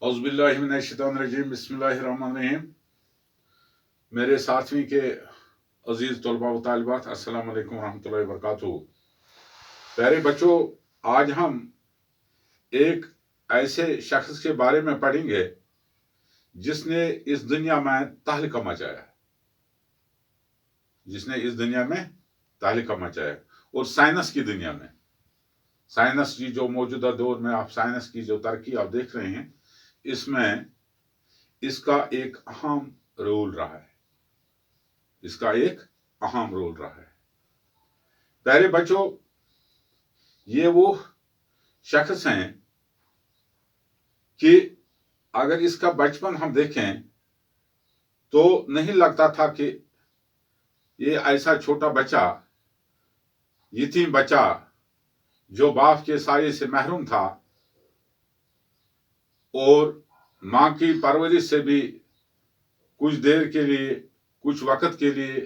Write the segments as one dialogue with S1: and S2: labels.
S1: औज़ुबिल्लाहिमिनश्शैतानिर्रजीम बिस्मिल्लाहिर्रहमानिर्रहीम। मेरे साथवी के अजीज़ तलबा व तालिबात, अस्सलाम वालेकुम रहमतुल्लाहि व बरकातुहू। प्यारे बच्चों, आज हम एक ऐसे शख्स के बारे में पढ़ेंगे जिसने इस दुनिया में तहलका मचाया, जिसने इस दुनिया में तहलका मचाया। और साइंस की दुनिया में, साइंस की जो मौजूदा दौर में आप साइंस की जो तरक्की आप देख रहे हैं, इसमें इसका एक अहम रोल रहा है, इसका एक अहम रोल रहा है। प्यारे बच्चों, ये वो शख्स हैं कि अगर इसका बचपन हम देखें तो नहीं लगता था कि ये ऐसा छोटा बच्चा, यतीम बच्चा जो बाप के साये से महरूम था और मां की परवरिश से भी कुछ देर के लिए, कुछ वक्त के लिए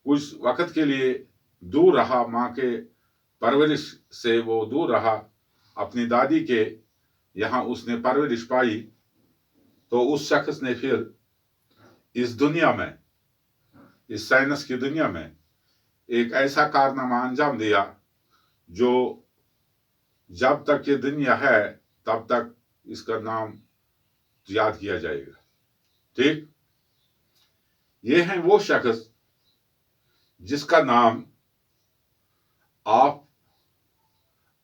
S1: कुछ वक्त के लिए दूर रहा, मां के परवरिश से वो दूर रहा, अपनी दादी के यहाँ उसने परवरिश पाई। तो उस शख्स ने फिर इस दुनिया में, इस साइंस की दुनिया में एक ऐसा कारनामा अंजाम दिया जो जब तक ये दुनिया है तब तक इसका नाम याद किया जाएगा। ठीक, ये है वो शख्स जिसका नाम आप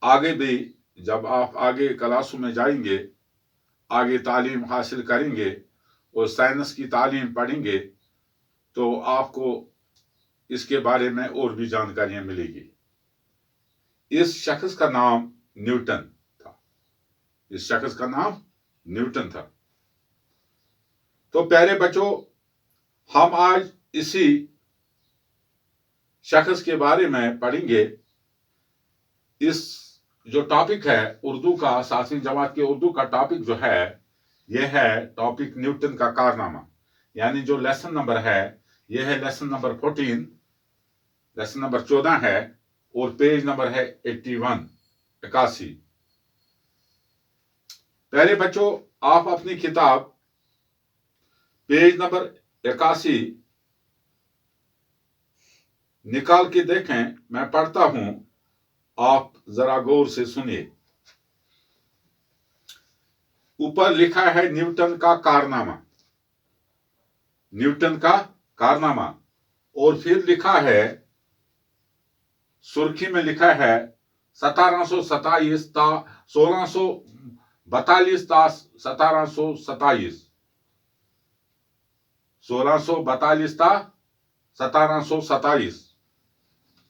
S1: आगे भी, जब आप आगे क्लासों में जाएंगे, आगे तालीम हासिल करेंगे और साइंस की तालीम पढ़ेंगे तो आपको इसके बारे में और भी जानकारियां मिलेगी। इस शख्स का नाम न्यूटन था, इस शख्स का नाम न्यूटन था। तो प्यारे बच्चों, हम आज इसी शख्स के बारे में पढ़ेंगे। इस जो टॉपिक है उर्दू का, 7वीं जमात के उर्दू का टॉपिक जो है, यह है टॉपिक न्यूटन का कारनामा। यानी जो लेसन नंबर है, यह है लेसन नंबर 14, लेसन नंबर 14 है और पेज नंबर है 81, 81। प्यारे बच्चों, आप अपनी किताब पेज नंबर 81 निकाल के देखें, मैं पढ़ता हूं, आप जरा गौर से सुनिए। ऊपर लिखा है न्यूटन का कारनामा, न्यूटन का कारनामा, और फिर लिखा है, सुर्खी में लिखा है 1727 ता 1642 ता 1727, 1642 ता 1727,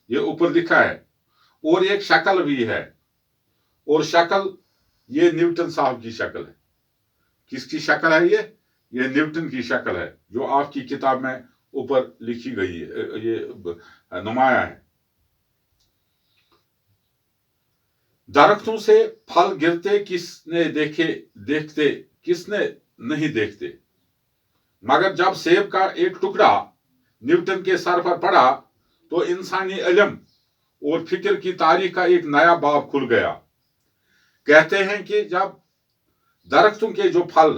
S1: ये ऊपर लिखा है। और एक शक्ल भी है, और शक्ल ये न्यूटन साहब की शक्ल है। किसकी शक्ल है ये न्यूटन की शक्ल है, जो आपकी किताब में ऊपर लिखी गई है, ये नुमाया है। दरख्तों से फल गिरते किसने देखते किसने नहीं देखते, मगर जब सेब का एक टुकड़ा न्यूटन के सर पर पड़ा तो इंसानी इल्म और फिक्र की तारीख का एक नया बाब खुल गया। कहते हैं कि जब दरख्तों के जो फल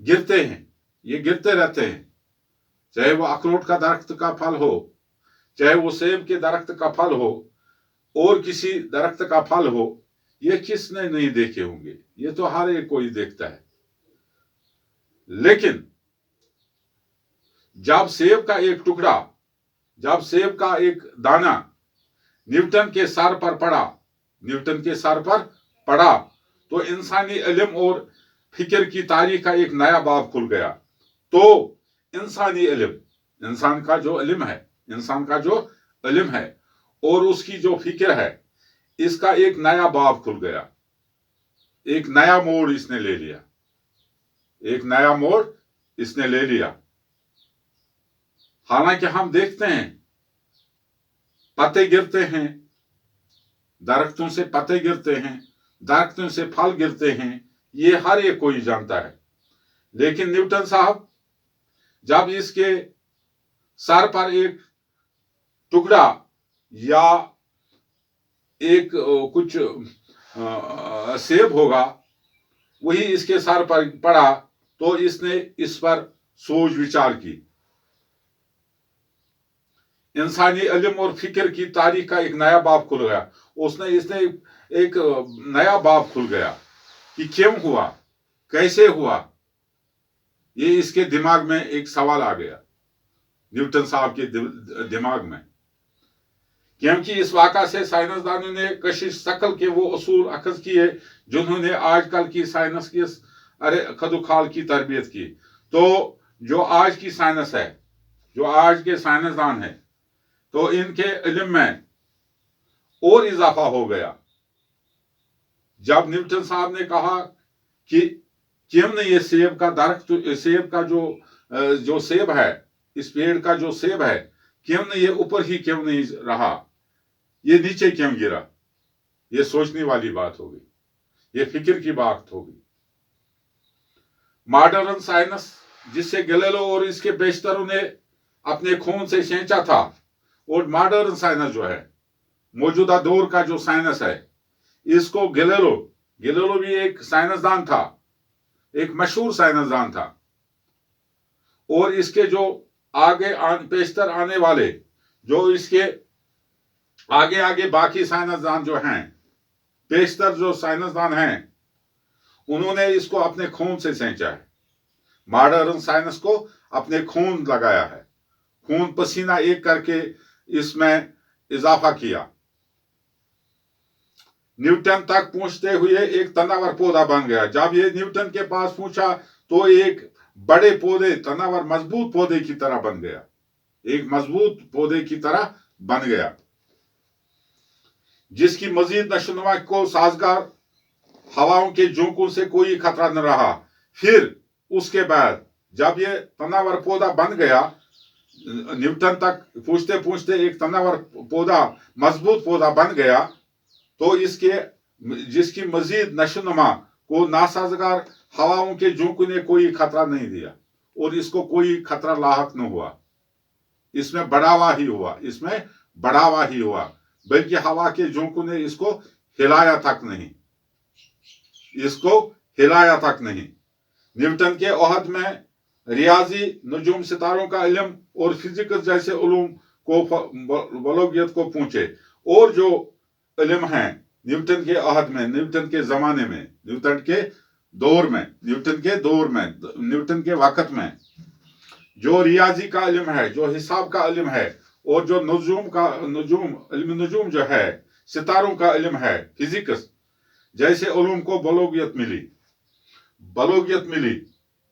S1: गिरते हैं, ये गिरते रहते हैं, चाहे वो अखरोट का दरख्त का फल हो, चाहे वो सेब के दरख्त का फल हो और किसी दरख्त का फल हो, ये किसने नहीं देखे होंगे, ये तो हर एक कोई देखता है। लेकिन जब सेब का एक टुकड़ा, जब सेब का एक दाना न्यूटन के सर पर पड़ा, न्यूटन के सर पर पड़ा, तो इंसानी इल्म और फिक्र की तारीख का एक नया बाब खुल गया। तो इंसानी इल्म, इंसान का जो इल्म है, इंसान का जो इल्म है और उसकी जो फिक्र है, इसका एक नया बाब खुल गया, एक नया मोड़ इसने ले लिया, एक नया मोड़ इसने ले लिया। हालांकि हम देखते हैं पत्ते गिरते हैं, दरख्तों से पत्ते गिरते हैं, दरख्तों से फल गिरते हैं, ये हर एक कोई जानता है। लेकिन न्यूटन साहब जब इसके सर पर एक टुकड़ा या ایک کچھ سیب ہوگا وہی اس کے سر پر پڑا تو اس نے اس پر سوچ وچار کی. انسانی علم اور فکر کی تاریخ کا ایک نیا باب کھل گیا. اس نے ایک نیا باب کھل گیا کہ کیوں ہوا, کیسے ہوا. یہ اس کے دماغ میں ایک سوال آ گیا, نیوٹن صاحب کے دماغ میں, کیونکہ اس واقعہ سے سائنسدانوں نے کشش ثقل کے وہ اصول اخذ کیے جنہوں نے آج کل کی سائنس کی خدوخال کی تربیت کی. تو جو آج کی سائنس ہے, جو آج کے سائنسدان ہیں, تو ان کے علم میں اور اضافہ ہو گیا جب نیوٹن صاحب نے کہا کہ کیوں نہیں یہ سیب کا درخت, سیب کا جو سیب ہے, اس پیڑ کا جو سیب ہے, کیوں نہیں یہ اوپر ہی کیوں نہیں رہا, یہ نیچے کیوں گرا. یہ سوچنے والی بات ہوگی, یہ فکر کی بات ہوگی. ماڈرن سائنس جس سے گلیلو اور اس کے بیشتروں نے اپنے خون سے سینچا تھا, اور ماڈرن سائنس جو ہے, موجودہ دور کا جو سائنس ہے, اس کو گلیلو بھی ایک سائنسدان تھا, ایک مشہور سائنسدان تھا. اور اس کے جو آگے پیشتر آنے والے, جو اس کے آگے باقی سائنسدان جو ہیں, پیشتر جو سائنسدان ہیں, انہوں نے اس کو اپنے خون سے سینچا ہے. ماڈرن سائنس کو اپنے خون لگایا ہے, خون پسینہ ایک کر کے اس میں اضافہ کیا. نیوٹن تک پہنچتے ہوئے ایک تناور پودا بن گیا. جب یہ نیوٹن کے پاس پہنچا تو ایک بڑے پودے, تناور مضبوط پودے کی طرح بن گیا, ایک مضبوط پودے کی طرح بن گیا, جس کی مزید نشو و نما کو سازگار ہواؤں کے جھونکوں سے کوئی خطرہ نہ رہا. پھر اس کے بعد جب یہ تناور پودا بن گیا, نیوٹن تک پہنچتے پہنچتے ایک تناور پودا, مضبوط پودا بن گیا, تو جس کی مزید نشو و نما کو ناسازگار ہواؤں کے جھونکوں نے کوئی خطرہ نہیں دیا, اور اس کو کوئی خطرہ لاحق نہ ہوا. اس میں بڑھاوا ہی ہوا, بلکہ ہوا کے جھونکوں نے اس کو ہلایا تک نہیں. نیوٹن کے عہد میں ریاضی, نجوم ستاروں کا علم اور فزکس جیسے علوم کو بلوغیت کو پہنچے. اور جو علم ہیں نیوٹن کے عہد میں, نیوٹن کے زمانے میں, نیوٹن کے نیوٹن کے وقت میں, جو ریاضی کا علم ہے, جو حساب کا علم ہے, اور جو علم نجوم جو ہے, ستاروں کا علم ہے, فزکس جیسے علوم کو بلوغیت ملی.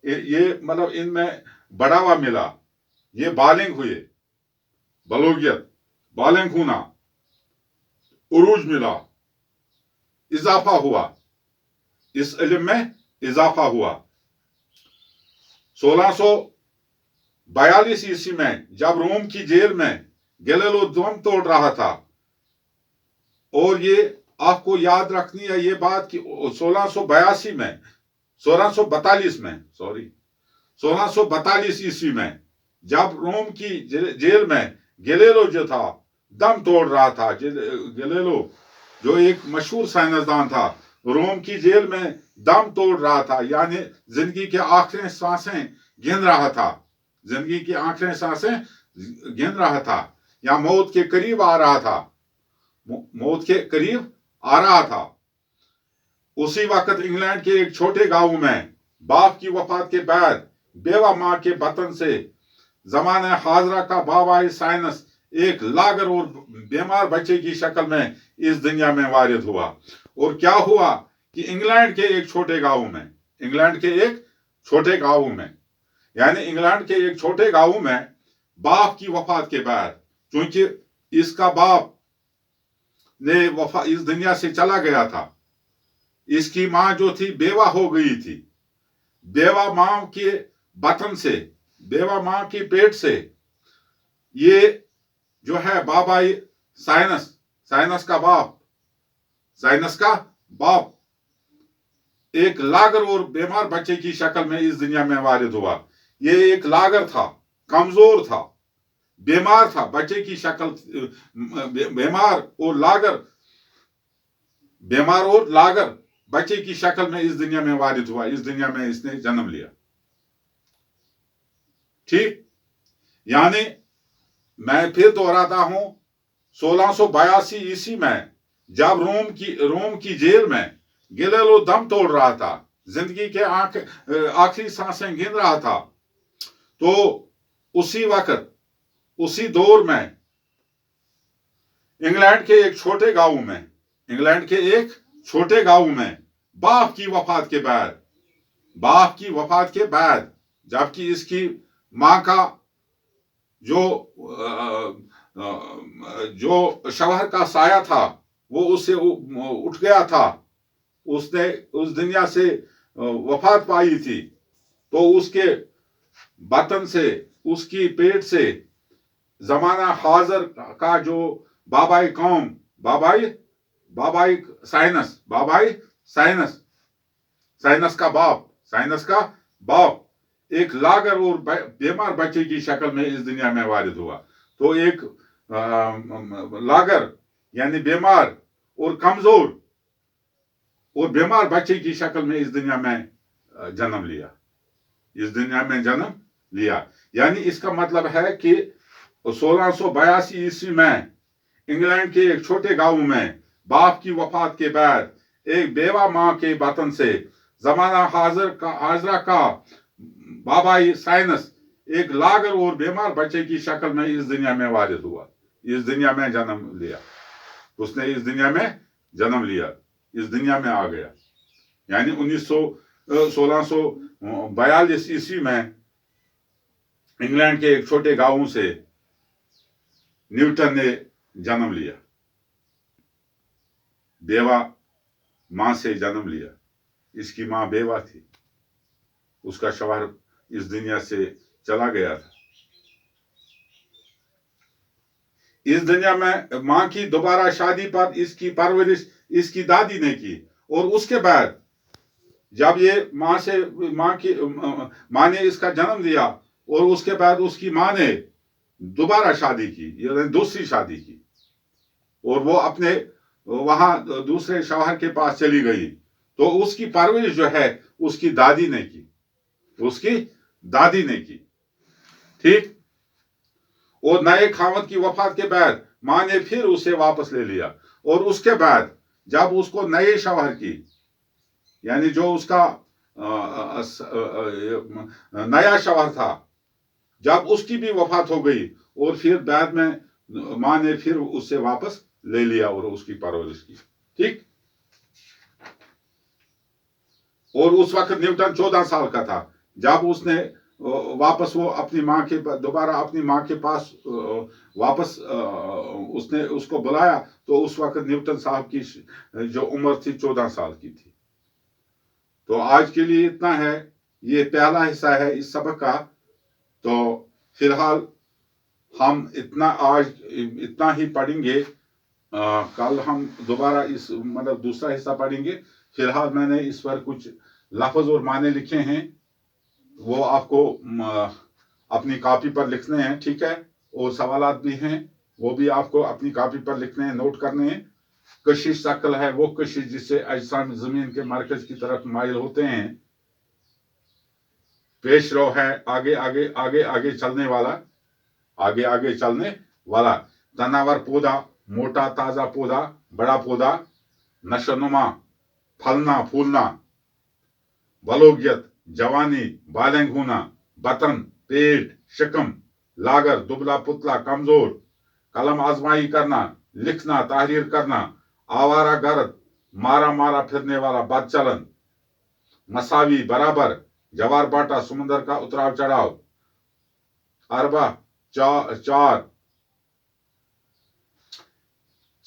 S1: یہ مطلب ان میں بڑھاوا ملا, یہ بالغ ہوئے, بلوغیت, بالغ ہونا, عروج ملا, اضافہ ہوا, اس علم میں اضافہ ہوا. 1642 عیسوی میں جب روم کی جیل میں گلیلو دم توڑ رہا تھا, اور یہ آپ کو یاد رکھنی ہے یہ بات کہ 1642 عیسوی میں جب روم کی جیل میں گلیلو جو تھا دم توڑ رہا تھا, گلیلو جو ایک مشہور سائنسدان تھا, روم کی جیل میں دم توڑ رہا تھا, یعنی زندگی کے آخری سانسیں گن رہا تھا, یا موت کے قریب آ رہا تھا. اسی وقت انگلینڈ کے ایک چھوٹے گاؤں میں باپ کی وفات کے بعد بیوہ ماں کے بطن سے زمانہ حاضرہ کا بابائے سائنس ایک لاغر اور بیمار بچے کی شکل میں اس دنیا میں وارد ہوا. اور کیا ہوا کہ انگلینڈ کے ایک چھوٹے گاؤں میں باپ کی وفات کے بعد, چونکہ اس کا باپ نے اس دنیا سے چلا گیا تھا, اس کی ماں جو تھی بیوہ ہو گئی تھی, بیوہ ماں کے بطن سے, بیوہ ماں کے پیٹ سے یہ جو ہے بابائی سائنس کا باپ ایک لاغر اور بیمار بچے کی شکل میں اس دنیا میں وارد ہوا. یہ ایک لاغر تھا, کمزور تھا, بیمار تھا, بچے کی شکل بیمار اور لاغر बीमार और लागर बच्चे की शक्ल में इस दुनिया में वारिद हुआ, इस दुनिया में इसने जन्म लिया। ठीक, यानी मैं फिर दोहराता हूं, 1682 ईस्वी में जब रोम की जेल में गैलीलियो दम तोड़ रहा था, जिंदगी के आखिरी सांसें गिन रहा था, तो उसी वक्त, उसी दौर में इंग्लैंड के एक छोटे गांव में बाप की वफात के बाद जबकि इसकी मां का जो शवहर का साया था वो उससे उठ गया था, उसने उस दुनिया से वफात पाई थी, तो उसके बतन से, उसकी पेट से जमाना हाजिर का जो बाबाई कौम, बाबाई साइनस का बाप एक लागर और बीमार बच्चे की शक्ल में इस दुनिया में वारिद हुआ। तो एक लागर यानी बीमार और कमजोर और बीमार बच्चे की शक्ल में इस दुनिया में जन्म लिया। यानी इसका मतलब है कि 1682 ईस्वी में इंग्लैंड के एक छोटे गांव में बाप की वफात के बाद एक बेवा मां के बतन से जमाना हाजरा का बाबाई साइनस एक लागर और बीमार बच्चे की शक्ल में इस दुनिया में वारिद हुआ, इस दुनिया में जन्म लिया। उसने इस दुनिया में जन्म लिया, इस दुनिया में आ गया। यानी 1642 ईस्वी में इंग्लैंड के एक छोटे गांव से न्यूटन ने जन्म लिया, बेवा मां से जन्म लिया। इसकी मां बेवा थी, उसका शौहर इस दुनिया से चला गया था। इस दुनिया में मां की दोबारा शादी पर इसकी परवरिश इसकी दादी ने की, और उसके बाद जब ये मां ने इसका जन्म दिया, और उसके बाद उसकी मां ने दोबारा शादी की, यानी दूसरी शादी की, और वो अपने वहां दूसरे शौहर के पास चली गई। तो उसकी परवरिश जो है उसकी दादी ने की। ठीक, और नए खावत की वफात के बाद मां ने फिर उसे वापस ले लिया, और उसके बाद जब उसको नए शौहर की, यानी जो उसका नया शौहर था, जब उसकी भी वफात हो गई, और फिर बाद में मां ने फिर उससे वापस ले लिया और उसकी परवरिश की। ठीक, और उस वक्त न्यूटन 14 साल का था जब उसने वापस वो दोबारा अपनी मां के पास वापस उसने उसको बुलाया। तो उस वक्त न्यूटन साहब की जो उम्र थी 14 साल की थी। तो आज के लिए इतना है, ये पहला हिस्सा है इस सबक का। तो फिलहाल हम इतना ही पढ़ेंगे। कल हम दोबारा दूसरा हिस्सा पढ़ेंगे। फिलहाल मैंने इस पर कुछ लफ्ज और माने लिखे हैं, वो आपको अपनी कॉपी पर लिखने हैं। ठीक है, और सवालात भी हैं, वो भी आपको अपनी कॉपी पर लिखने हैं, नोट करने हैं। कशिश शक्ल है वो कशिश जिससे अजसाम जमीन के मरकज की तरफ माइल होते हैं। पेश रो है आगे आगे आगे आगे चलने वाला। तनावर पौधा, मोटा ताजा पौधा, बड़ा पौधा, नशोनुमा, फलना फूलना, बलोगियत, जवानी, बालेंग होना, बतन, पेट, शिकम, लागर, दुबला पुतला, कमजोर, कलम आजमाई करना, लिखना, तहरीर करना, आवारा गर्द, मारा फिरने वाला, बदचलन, मसावी, बराबर, जवार बाटा, समुद्र का उतराव चढ़ाव, अरबा, चार।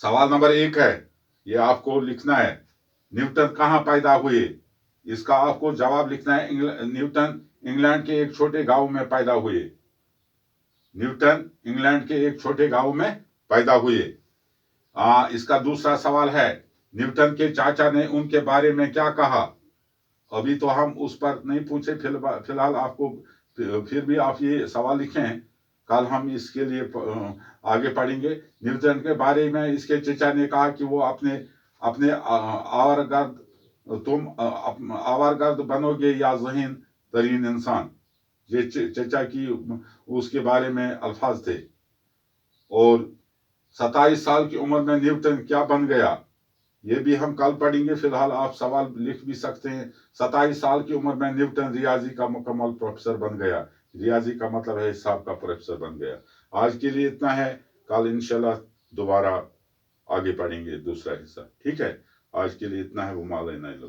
S1: सवाल नंबर 1 है, ये आपको लिखना है, न्यूटन कहां पैदा हुए? इसका आपको जवाब लिखना है। न्यूटन इंग्लैंड के एक छोटे गांव में पैदा हुए। न्यूटन इंग्लैंड के एक छोटे गांव में पैदा हुए। इसका दूसरा सवाल है, न्यूटन के चाचा ने उनके बारे में क्या कहा? अभी तो हम उस पर नहीं पूछे, फिलहाल आपको फिर भी आप ये सवाल लिखें, कल हम इसके लिए आगे पढ़ेंगे। न्यूटन के बारे में इसके चचा ने कहा कि वो अपने اپنے آوارگرد تم آوارگرد بنو گے یا ذہین ترین انسان، یہ چچا کی اس کے بارے میں الفاظ تھے۔ اور 27 سال کی عمر میں نیوٹن کیا بن گیا، یہ بھی ہم کل پڑھیں گے۔ فی الحال آپ سوال لکھ بھی سکتے ہیں۔ 27 سال کی عمر میں نیوٹن ریاضی کا مکمل پروفیسر بن گیا۔ ریاضی کا مطلب ہے حساب کا پروفیسر بن گیا۔ آج کے لیے اتنا ہے، کل انشاءاللہ دوبارہ آگے پڑھیں گے دوسرا حصہ، ٹھیک ہے؟ آج کے لیے اتنا ہے، وہ مالینا